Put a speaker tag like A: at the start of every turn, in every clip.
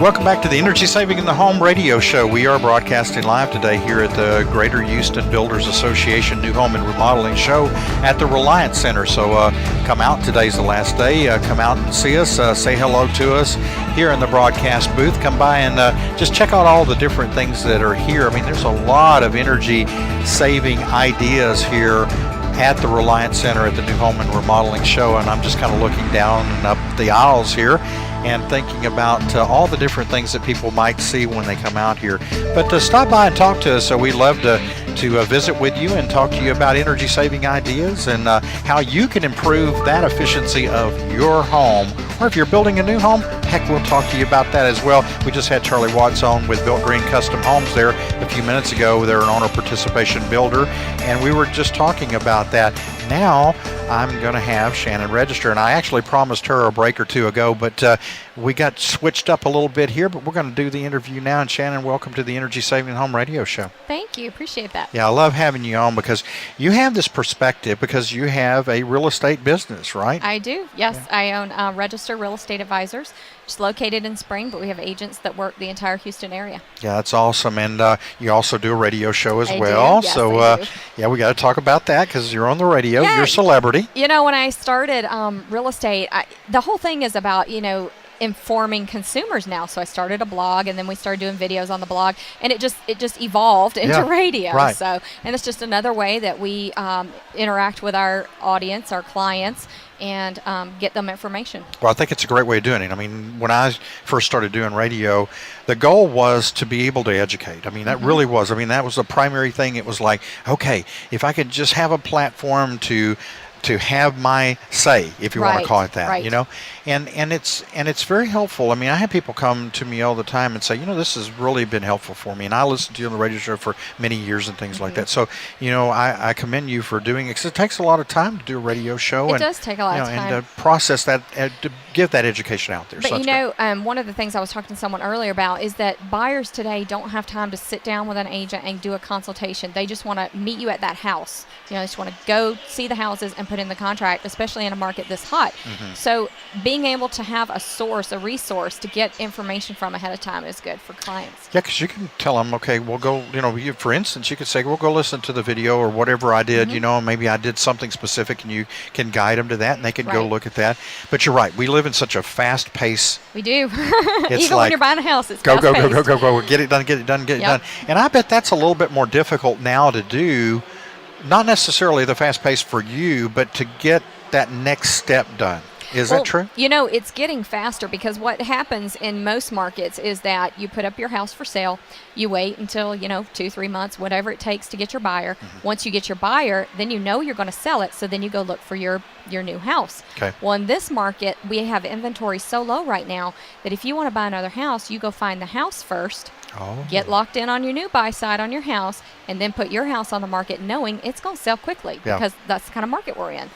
A: Welcome back to the Energy Saving in the Home radio show. We are broadcasting live today here at the Greater Houston Builders Association New Home and Remodeling Show at the Reliance Center. So come out. Today's the last day. Come out and see us. Say hello to us here in the broadcast booth. Come by and just check out all the different things that are here. I mean, there's a lot of energy saving ideas here at the Reliance Center at the New Home and Remodeling Show, and I'm just kind of looking down and up the aisles here and thinking about all the different things that people might see when they come out here. But to stop by and talk to us, so we'd love to visit with you and talk to you about energy saving ideas and how you can improve that efficiency of your home. Or if you're building a new home, heck, we'll talk to you about that as well. We just had Charlie Watts on with Built Green Custom Homes there a few minutes ago. They're an owner participation builder, and we were just talking about that. Now I'm going to have Shannon Register, and I actually promised her a break or two ago, but we got switched up a little bit here, but we're going to do the interview now. And Shannon, welcome to the Energy Saving Home radio show.
B: Thank you. Appreciate that.
A: Yeah, I love having you on because you have this perspective because you have a real estate business, right?
B: I do. Yes,
A: Yeah.
B: I own Register Real Estate Advisors. It's located in Spring, but we have agents that work the entire Houston area.
A: Yeah, that's awesome. And you also do a radio show as
B: I
A: well.
B: do. Yes,
A: So,
B: I do.
A: yeah, we got to talk about that because you're on the radio.
B: Yeah.
A: You're a celebrity.
B: You know, when I started real estate, the whole thing is about, informing consumers now. So I started a blog, and then we started doing videos on the blog, and it just evolved into
A: Yeah,
B: radio.
A: right.
B: So, and it's just another way that we interact with our audience, our clients, and get them information.
A: Well, I think it's a great way of doing it. I mean, when I first started doing radio, the goal was to be able to educate. I mean, that really was. I mean, that was the primary thing. It was like, okay, if I could just have a platform to have my say, if you want to
B: Right,
A: call it that,
B: right.
A: and it's very helpful. I mean, I have people come to me all the time and say, this has really been helpful for me, and I listened to you on the radio show for many years and things like that. So, I commend you for doing it because it takes a lot of time to do a radio show.
B: It does take a lot of time.
A: And to process that, to give that education out there.
B: But
A: So that's great.
B: one of the things I was talking to someone earlier about is that buyers today don't have time to sit down with an agent and do a consultation. They just want to meet you at that house. They just want to go see the houses and put in the contract, especially in a market this hot. So being able to have a resource to get information from ahead of time is good for clients.
A: Yeah, because you can tell them, okay, we'll go, for instance, you could say, we'll go listen to the video or whatever I did, maybe I did something specific, and you can guide them to that, and they can go
B: Right.
A: look at that. But you're right, we live in such a fast pace.
B: We do.
A: It's
B: Even
A: like,
B: when you're buying a house, it's
A: Go,
B: fast-paced.
A: go, get it done, get it done, get it
B: Yep.
A: done. And I bet that's a little bit more difficult now to do, not necessarily the fast pace for you, but to get that next step done. Is that true?
B: It's getting faster because what happens in most markets is that you put up your house for sale, you wait until, 2-3 months, whatever it takes to get your buyer. Once you get your buyer, then you're going to sell it, so then you go look for your new house.
A: Okay.
B: Well, in this market, we have inventory so low right now that if you want to buy another house, you go find the house first,
A: Oh.
B: get locked in on your new buy side on your house, and then put your house on the market knowing it's going to sell quickly
A: Yeah.
B: because that's the kind of market we're in.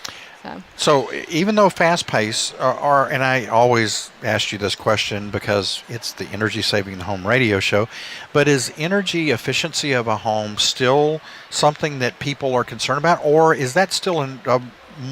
A: So even though fast pace and I always ask you this question because it's the Energy Saving the Home radio show, but is energy efficiency of a home still something that people are concerned about, or is that still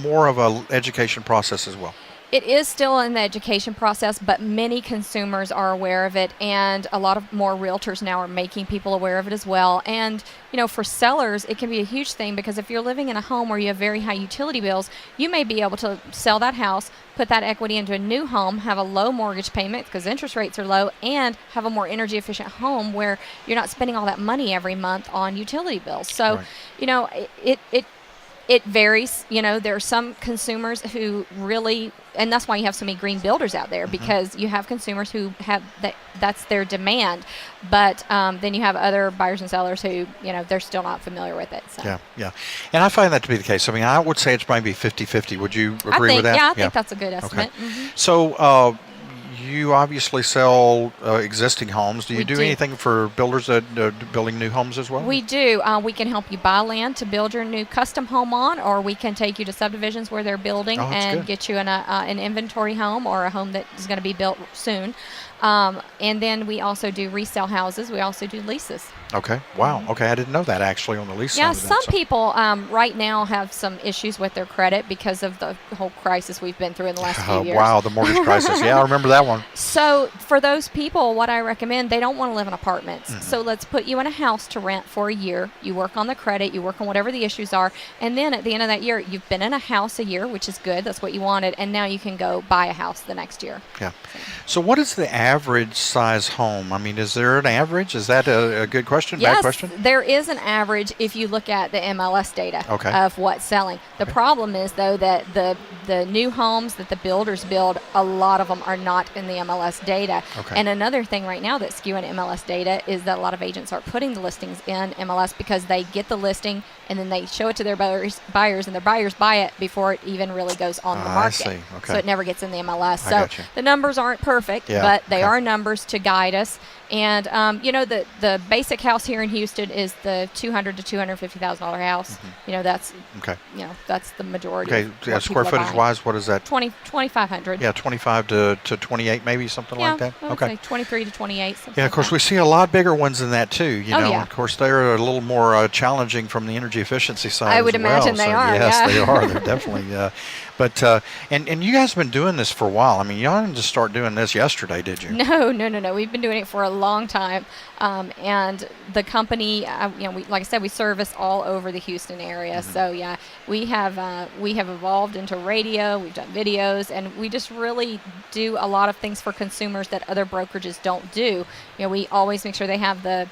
A: more of a education process as well?
B: It is still in the education process, but many consumers are aware of it, and a lot of more realtors now are making people aware of it as well. And, for sellers, it can be a huge thing because if you're living in a home where you have very high utility bills, you may be able to sell that house, put that equity into a new home, have a low mortgage payment because interest rates are low, and have a more energy efficient home where you're not spending all that money every month on utility bills. So,
A: Right.
B: It varies. There are some consumers who really, and that's why you have so many green builders out there, because you have consumers who have that's their demand. But then you have other buyers and sellers who, they're still not familiar with it. So.
A: Yeah. And I find that to be the case. I mean, I would say it's maybe 50-50. Would you agree with that?
B: Yeah, I think that's a good estimate.
A: Okay. So you obviously sell existing homes. Do you do anything for builders that are building new homes as well?
B: We do. We can help you buy land to build your new custom home on, or we can take you to subdivisions where they're building and get you an inventory home or a home that is going to be built soon. And then we also do resale houses. We also do leases.
A: Okay. Wow. Okay. I didn't know that actually on the lease
B: Yeah,
A: side of that,
B: some
A: so.
B: people right now have some issues with their credit because of the whole crisis we've been through in the last few years.
A: Wow, the mortgage crisis. Yeah, I remember that one. on?
B: So for those people, what I recommend, they don't want to live in apartments. So let's put you in a house to rent for a year. You work on the credit, you work on whatever the issues are, and then at the end of that year, you've been in a house a year, which is good. That's what you wanted, and now you can go buy a house the next year.
A: Yeah. So what is the average size home? I mean, is there an average? Is that a good question?
B: Yes,
A: bad question?
B: There is an average if you look at the MLS data
A: Okay.
B: of what's selling. The problem is, though, that the new homes that the builders build, a lot of them are not in the MLS data.
A: Okay.
B: And another thing right now that's skewing MLS data is that a lot of agents are putting the listings in MLS because they get the listing and then they show it to their buyers, and their buyers buy it before it even really goes on the market.
A: I see. Okay.
B: So it never gets in the MLS.
A: I
B: So
A: gotcha.
B: the numbers aren't perfect,
A: Yeah,
B: but they
A: okay.
B: are numbers to guide us. And the basic house here in Houston is the $200,000 to $250,000 house. That's
A: Okay.
B: that's the majority.
A: Okay.
B: of
A: Yeah,
B: what
A: square
B: people are
A: footage
B: buying.
A: wise, what is that?
B: 2,500.
A: Yeah, 25 to 28, maybe something
B: Yeah,
A: like that.
B: I would
A: Okay.
B: say 23 to 28. something
A: Yeah, of
B: like
A: course,
B: that.
A: we see a lot bigger ones than that too. You
B: Oh,
A: know,
B: yeah.
A: of course, they're a little more challenging from the energy efficiency side.
B: I would
A: as well.
B: imagine they
A: So,
B: are,
A: Yes,
B: yeah.
A: they are. They're definitely. But and you guys have been doing this for a while. I mean, y'all didn't just start doing this yesterday, did you?
B: No. We've been doing it for a long time, and the company, like I said, we service all over the Houston area. So yeah, we have evolved into radio. We've done videos, and we just really do a lot of things for consumers that other brokerages don't do. We always make sure they have the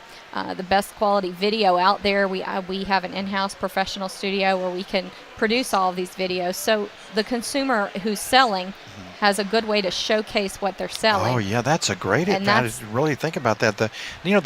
B: best quality video out there. We have an in-house professional studio where we can produce all of these videos. So the consumer who's selling has a good way to showcase what they're selling.
A: Oh yeah, that's a great
B: And
A: advantage. Really think about that. The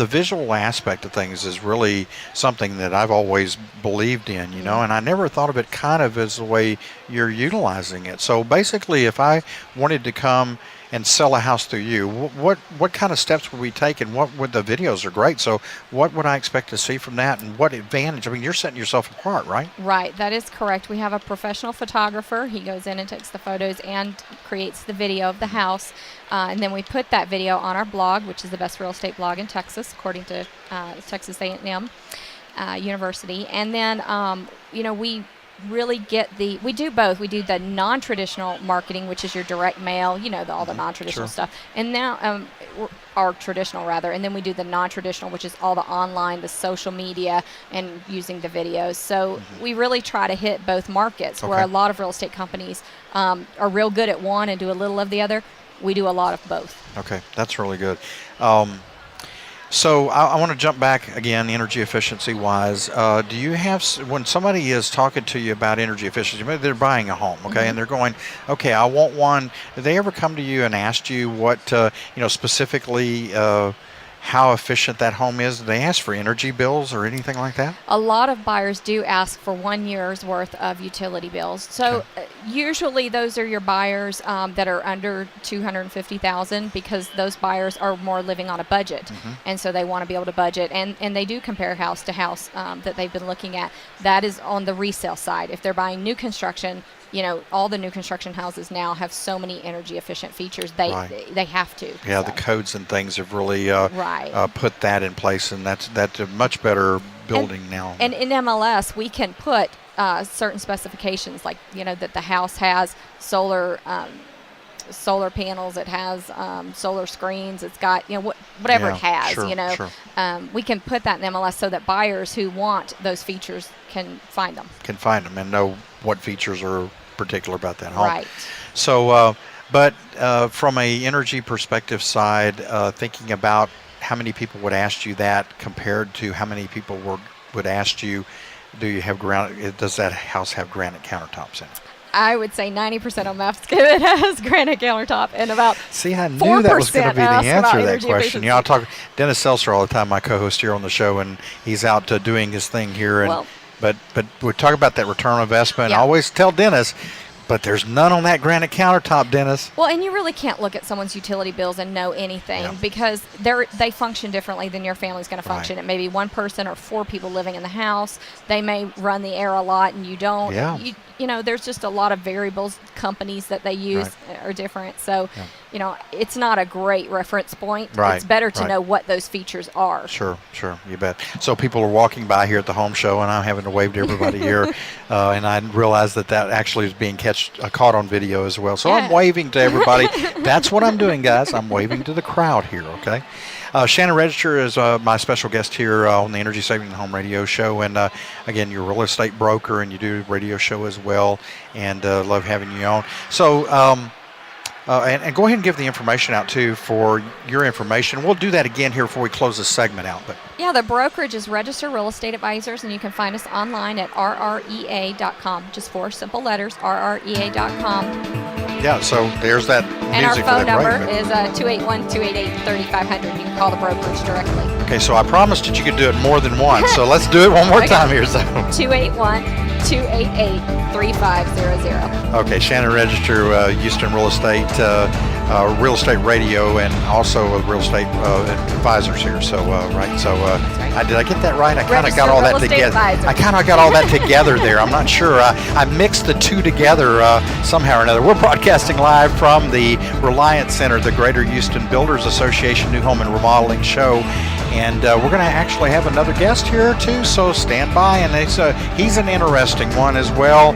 A: visual aspect of things is really something that I've always believed in. And I never thought of it kind of as the way you're utilizing it. So basically, if I wanted to come and sell a house through you, what kind of steps would we take, and what would the videos are great? So what would I expect to see from that, and what advantage? I mean, you're setting yourself apart, right?
B: Right, that is correct. We have a professional photographer. He goes in and takes the photos and creates the video of the house. And then we put that video on our blog, which is the best real estate blog in Texas, according to Texas A&M University. And then, we really we do both. We do the non-traditional marketing, which is your direct mail, all the non-traditional
A: Sure.
B: stuff. And now, our traditional rather, and then we do the non-traditional, which is all the online, the social media, and using the videos. So we really try to hit both markets, where
A: Okay.
B: a lot of real estate companies are real good at one and do a little of the other. We do a lot of both.
A: Okay, that's really good. So I want to jump back again, energy efficiency wise. Do you have, when somebody is talking to you about energy efficiency, maybe they're buying a home, okay, and they're going, okay, I want one. Did they ever come to you and ask you what, specifically how efficient that home is? Do they ask for energy bills or anything like that?
B: A lot of buyers do ask for 1 year's worth of utility bills. So usually those are your buyers that are under $250,000, because those buyers are more living on a budget, and so they want to be able to budget. And they do compare house to house that they've been looking at. That is on the resale side. If they're buying new construction, all the new construction houses now have so many energy efficient features. They have to.
A: Yeah,
B: so.
A: the codes and things have really
B: Right.
A: put that in place, and that's a much better building now.
B: And in MLS, we can put certain specifications, like that the house has solar panels, it has solar screens, it's got whatever it has.
A: Sure.
B: We can put that in MLS so that buyers who want those features can find them.
A: Can find them and know what features are particular about that home.
B: Right.
A: So, but from a energy perspective side, thinking about how many people would ask you that compared to how many people would ask you, does that house have granite countertops in it?
B: I would say 90% of Mapscope has granite countertop, and about
A: See, I knew that was going to be the
B: 4%
A: answer
B: about
A: to that
B: energy
A: question. I talk Dennis Seltzer all the time, my co-host here on the show, and he's out doing his thing here. And but we talk about that return on investment.
B: Yeah.
A: I always tell Dennis, but there's none on that granite countertop, Dennis.
B: Well, and you really can't look at someone's utility bills and know anything, because they function differently than your family's going to function.
A: Right.
B: It may be one person or four people living in the house. They may run the air a lot and you don't.
A: Yeah.
B: There's just a lot of variables. Companies that they use are different. So, it's not a great reference point.
A: Right.
B: It's better to know what those features are.
A: Sure, you bet. So people are walking by here at the home show, and I'm having to wave to everybody here, and I realize that actually is being captured that's caught on video as well. So I'm
B: Yeah.
A: waving to everybody. That's what I'm doing, guys. I'm waving to the crowd here, okay? Shannon Register is my special guest here on the Energy Saving Home Radio Show. And again, you're a real estate broker and you do a radio show as well. And love having you on. So, and go ahead and give the information out too for your information. We'll do that again here before we close this segment out. But
B: Yeah, the brokerage is Register Real Estate Advisors, and you can find us online at RREA.com. Just 4 simple letters, RREA.com.
A: yeah, so there's that
B: And our
A: music for
B: phone
A: that
B: number
A: break.
B: is 281-288-3500. You can call the brokerage directly.
A: Okay, so I promised that you could do it more than once. So let's do it one more
B: Okay.
A: time here. So.
B: 281-288-3500.
A: Okay, Shannon Register, Houston Real Estate Radio, and also a real estate advisors here. So, right. So, did I get that right? I kind of got
B: Register
A: all
B: Real
A: that
B: Estate
A: together.
B: Advisors.
A: I kind of got all that together there. I'm not sure. I mixed the two together somehow or another. We're broadcasting live from the Reliance Center, the Greater Houston Builders Association New Home and Remodeling Show. And we're going to actually have another guest here too, so stand by. And he's an interesting one as well.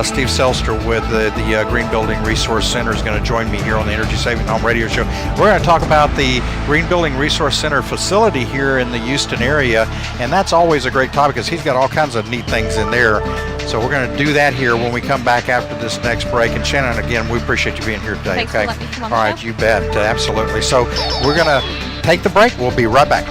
A: Steve Selster with the Green Building Resource Center is going to join me here on the Energy Saving Home Radio Show. We're going to talk about the Green Building Resource Center facility here in the Houston area, and that's always a great topic because he's got all kinds of neat things in there. So we're going to do that here when we come back after this next break. And Shannon, again, we appreciate you being here today.
B: Thanks for letting me come on the
A: All right,
B: show.
A: you bet. Absolutely. So we're going to take the break. We'll be right back.